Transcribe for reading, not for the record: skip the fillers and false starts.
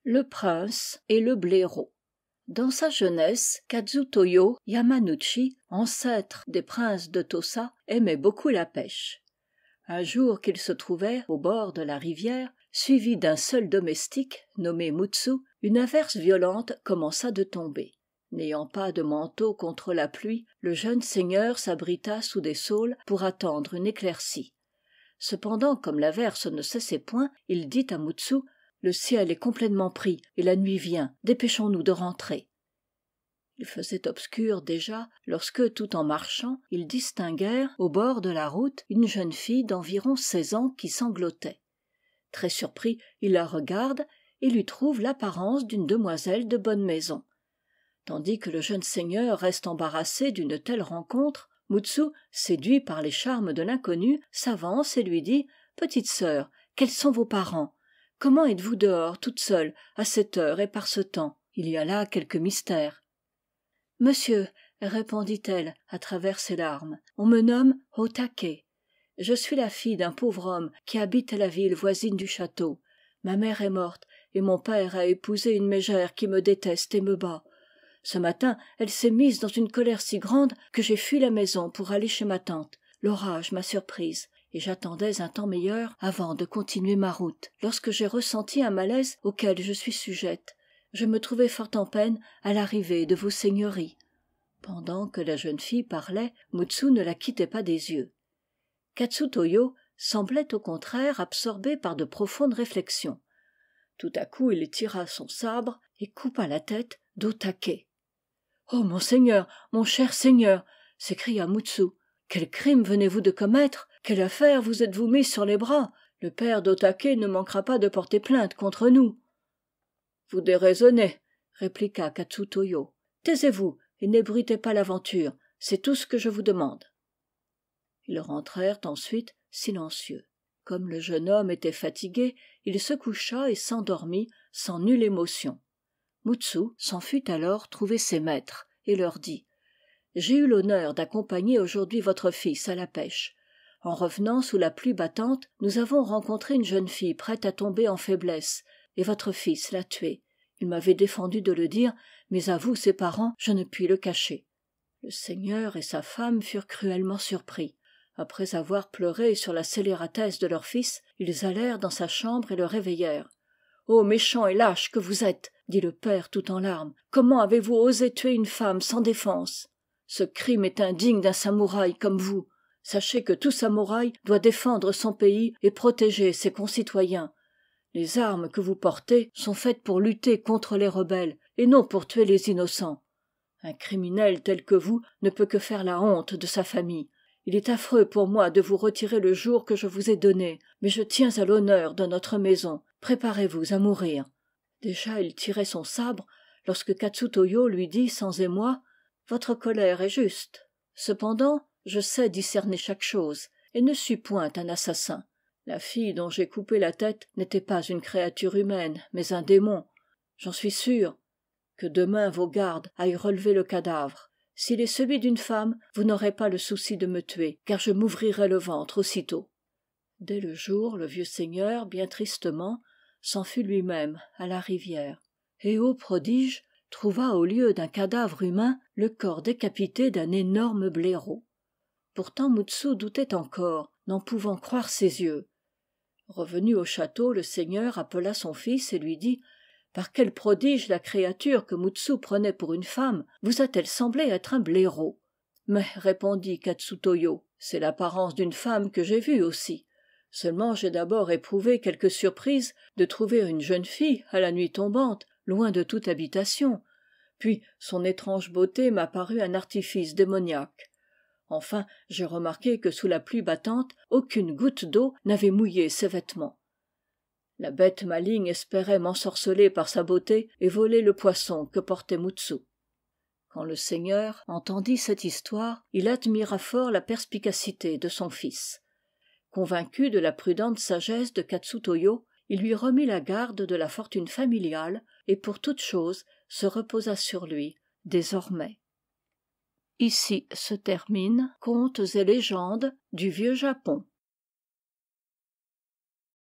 Le prince et le blaireau. Dans sa jeunesse, Kazutoyo Yamanouchi, ancêtre des princes de Tosa, aimait beaucoup la pêche. Un jour qu'il se trouvait au bord de la rivière, suivi d'un seul domestique, nommé Mutsu, une averse violente commença de tomber. N'ayant pas de manteau contre la pluie, le jeune seigneur s'abrita sous des saules pour attendre une éclaircie. Cependant, comme l'averse ne cessait point, il dit à Mutsu: « Le ciel est complètement pris et la nuit vient, dépêchons-nous de rentrer. » Il faisait obscur déjà lorsque, tout en marchant, ils distinguèrent, au bord de la route, une jeune fille d'environ 16 ans qui sanglotait. Très surpris, il la regarde et lui trouve l'apparence d'une demoiselle de bonne maison. Tandis que le jeune seigneur reste embarrassé d'une telle rencontre, Mutsu, séduit par les charmes de l'inconnue, s'avance et lui dit: « Petite sœur, quels sont vos parents? Comment êtes-vous dehors, toute seule, à cette heure et par ce temps? Il y a là quelque mystère. » « Monsieur, répondit-elle à travers ses larmes, on me nomme Otake. Je suis la fille d'un pauvre homme qui habite la ville voisine du château. Ma mère est morte et mon père a épousé une mégère qui me déteste et me bat. Ce matin, elle s'est mise dans une colère si grande que j'ai fui la maison pour aller chez ma tante. L'orage m'a surprise et j'attendais un temps meilleur avant de continuer ma route, lorsque j'ai ressenti un malaise auquel je suis sujette. Je me trouvais fort en peine à l'arrivée de vos seigneuries. » Pendant que la jeune fille parlait, Mutsu ne la quittait pas des yeux. Katsutoyo semblait au contraire absorbé par de profondes réflexions. Tout à coup il tira son sabre et coupa la tête d'Otake. « Oh, monseigneur, mon cher seigneur !» s'écria Mutsu. « Quel crime venez-vous de commettre? Quelle affaire vous êtes-vous mis sur les bras? Le père d'Otake ne manquera pas de porter plainte contre nous. »« Vous déraisonnez, » répliqua Katsutoyo. « Taisez-vous et n'ébruitez pas l'aventure, c'est tout ce que je vous demande. » Ils rentrèrent ensuite silencieux. Comme le jeune homme était fatigué, il se coucha et s'endormit sans nulle émotion. Mutsu s'en fut alors trouver ses maîtres et leur dit: « J'ai eu l'honneur d'accompagner aujourd'hui votre fils à la pêche. En revenant sous la pluie battante, nous avons rencontré une jeune fille prête à tomber en faiblesse, et votre fils l'a tuée. Il m'avait défendu de le dire, mais à vous, ses parents, je ne puis le cacher. » Le seigneur et sa femme furent cruellement surpris. Après avoir pleuré sur la scélératesse de leur fils, ils allèrent dans sa chambre et le réveillèrent. « Ô méchant et lâche que vous êtes !» dit le père tout en larmes. « Comment avez-vous osé tuer une femme sans défense? Ce crime est indigne d'un samouraï comme vous. Sachez que tout samouraï doit défendre son pays et protéger ses concitoyens. Les armes que vous portez sont faites pour lutter contre les rebelles et non pour tuer les innocents. Un criminel tel que vous ne peut que faire la honte de sa famille. Il est affreux pour moi de vous retirer le jour que je vous ai donné, mais je tiens à l'honneur de notre maison. Préparez-vous à mourir. » Déjà il tirait son sabre lorsque Katsutoyo lui dit sans émoi: « Votre colère est juste. Cependant, je sais discerner chaque chose et ne suis point un assassin. La fille dont j'ai coupé la tête n'était pas une créature humaine, mais un démon. J'en suis sûr. Que demain vos gardes aillent relever le cadavre. S'il est celui d'une femme, vous n'aurez pas le souci de me tuer, car je m'ouvrirai le ventre aussitôt. » Dès le jour, le vieux seigneur, bien tristement, s'en fut lui-même à la rivière. Et ô prodige, trouva au lieu d'un cadavre humain le corps décapité d'un énorme blaireau. Pourtant Mutsu doutait encore, n'en pouvant croire ses yeux. Revenu au château, le seigneur appela son fils et lui dit: « Par quel prodige la créature que Mutsu prenait pour une femme vous a-t-elle semblé être un blaireau? » « Mais, répondit Katsutoyo, c'est l'apparence d'une femme que j'ai vue aussi. Seulement j'ai d'abord éprouvé quelque surprise de trouver une jeune fille à la nuit tombante, loin de toute habitation. Puis son étrange beauté m'a paru un artifice démoniaque. Enfin, j'ai remarqué que sous la pluie battante, aucune goutte d'eau n'avait mouillé ses vêtements. La bête maligne espérait m'ensorceler par sa beauté et voler le poisson que portait Mutsu. » Quand le seigneur entendit cette histoire, il admira fort la perspicacité de son fils. Convaincu de la prudente sagesse de Katsutoyo, il lui remit la garde de la fortune familiale et pour toute chose se reposa sur lui désormais. Ici se terminent Contes et légendes du vieux Japon.